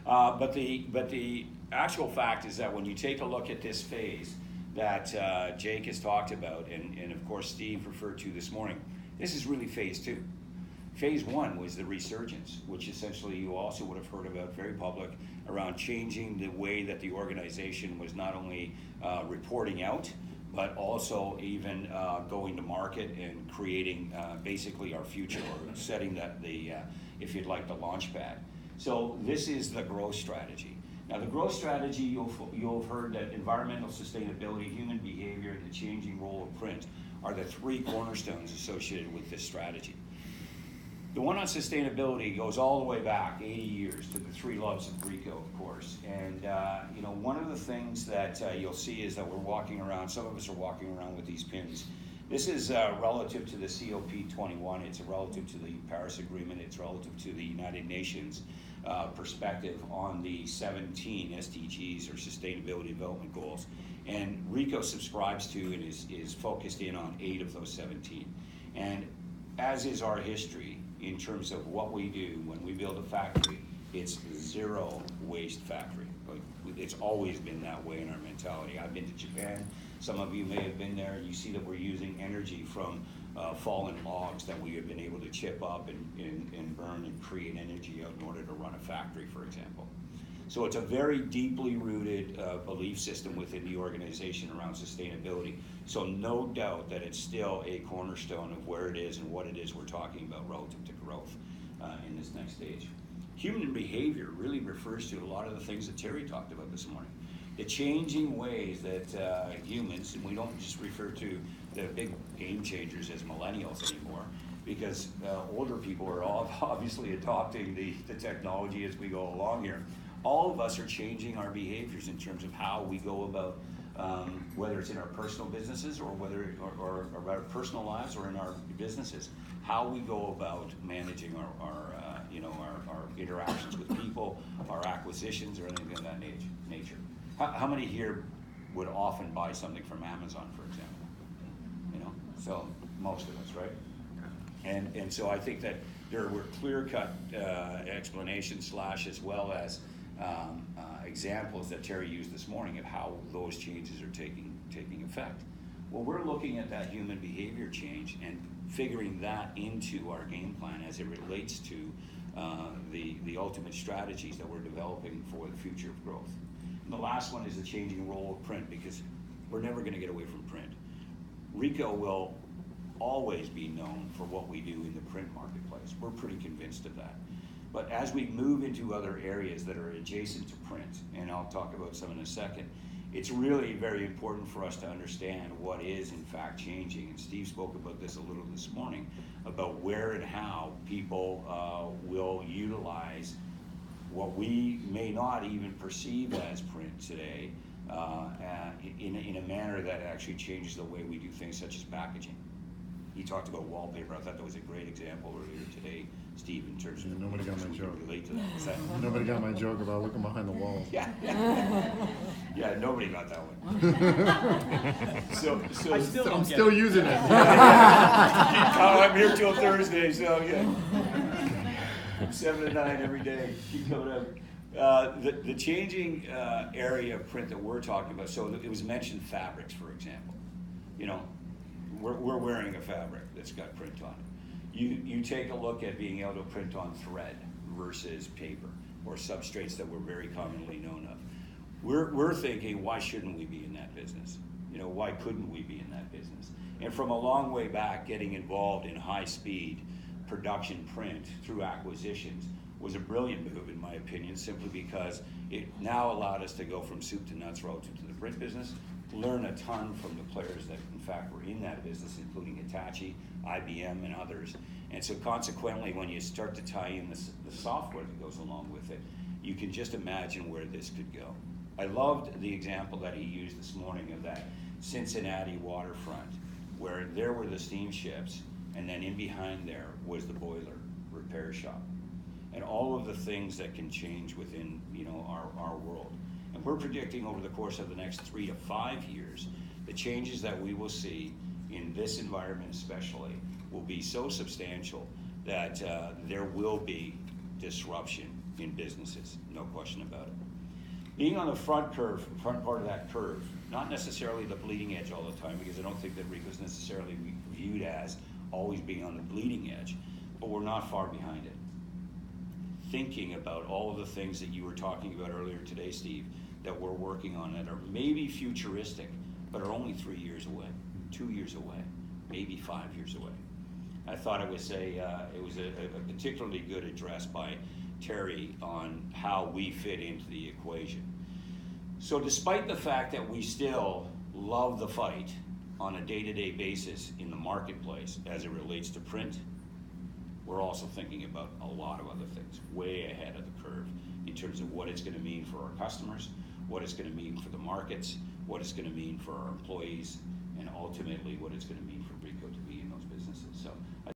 But the actual fact is that when you take a look at this phase that Jake has talked about, and of course Steve referred to this morning, this is really phase 2. Phase 1 was the resurgence, which essentially you also would have heard about, very public, around changing the way that the organization was not only reporting out, but also even going to market and creating basically our future, or setting that if you'd like, the launch pad. So this is the growth strategy. Now the growth strategy, you'll have heard that environmental sustainability, human behavior, and the changing role of print are the 3 cornerstones associated with this strategy. The one on sustainability goes all the way back 80 years to the 3 loves of Ricoh, of course. And one of the things that you'll see is that we're walking around, some of us are walking around with these pins. This is relative to the COP21, it's relative to the Paris Agreement, it's relative to the United Nations perspective on the 17 SDGs, or Sustainability Development Goals. And Ricoh subscribes to and is focused in on 8 of those 17. And as is our history, in terms of what we do when we build a factory, it's zero waste factory. It's always been that way in our mentality. I've been to Japan, some of you may have been there. You see that we're using energy from fallen logs that we have been able to chip up and burn and create energy out in order to run a factory, for example. So it's a very deeply rooted belief system within the organization around sustainability. So no doubt that it's still a cornerstone of where it is and what it is we're talking about relative to growth in this next stage. Human behavior really refers to a lot of the things that Terry talked about this morning. The changing ways that humans, and we don't just refer to the big game changers as millennials anymore, because older people are all obviously adopting the technology as we go along here. All of us are changing our behaviors in terms of how we go about, whether it's in our personal businesses or or our personal lives or in our businesses, how we go about managing our interactions with people, our acquisitions, or anything of that nature. How many here would often buy something from Amazon, for example? So most of us, right? And so I think that there were clear-cut explanations as well as examples that Terry used this morning of how those changes are taking effect. Well, we're looking at that human behavior change and figuring that into our game plan as it relates to the ultimate strategies that we're developing for the future of growth. And the last one is the changing role of print, because we're never going to get away from print. Ricoh will always be known for what we do in the print marketplace. We're pretty convinced of that. But as we move into other areas that are adjacent to print, and I'll talk about some in a second, it's really very important for us to understand what is in fact changing. And Steve spoke about this a little this morning, about where and how people will utilize what we may not even perceive as print today in a manner that actually changes the way we do things, such as packaging. He talked about wallpaper. I thought that was a great example earlier today, Steve, in terms of nobody got my joke. Relate to that. Nobody got my joke about looking behind the walls. Yeah, nobody got that one. so I'm still using it. I'm here till Thursday, so yeah. 7 to 9 every day. Keep coming up. The changing area of print that we're talking about. So it was mentioned fabrics, for example. We're wearing a fabric that's got print on it. You take a look at being able to print on thread versus paper, or substrates that we're very commonly known of. We're thinking, why shouldn't we be in that business? Why couldn't we be in that business? And from a long way back, getting involved in high-speed production print through acquisitions was a brilliant move, in my opinion, simply because it now allowed us to go from soup to nuts relative to the print business, learn a ton from the players that in fact were in that business, including Hitachi, IBM, and others. And so consequently, when you start to tie in the software that goes along with it, you can just imagine where this could go. I loved the example that he used this morning of that Cincinnati waterfront, where there were the steamships, and then in behind there was the boiler repair shop, and all of the things that can change within our world. And we're predicting over the course of the next 3 to 5 years, the changes that we will see in this environment especially will be so substantial that there will be disruption in businesses, no question about it. Being on the front part of that curve, not necessarily the bleeding edge all the time, because I don't think that Ricoh's necessarily viewed as always being on the bleeding edge, but we're not far behind it. Thinking about all of the things that you were talking about earlier today, Steve, that we're working on that are maybe futuristic, but are only 3 years away, 2 years away, maybe 5 years away. I thought it was a particularly good address by Terry on how we fit into the equation. So despite the fact that we still love the fight on a day-to-day basis in the marketplace as it relates to print, we're also thinking about a lot of other things way ahead of the curve in terms of what it's going to mean for our customers, what it's going to mean for the markets, what it's going to mean for our employees, and ultimately what it's going to mean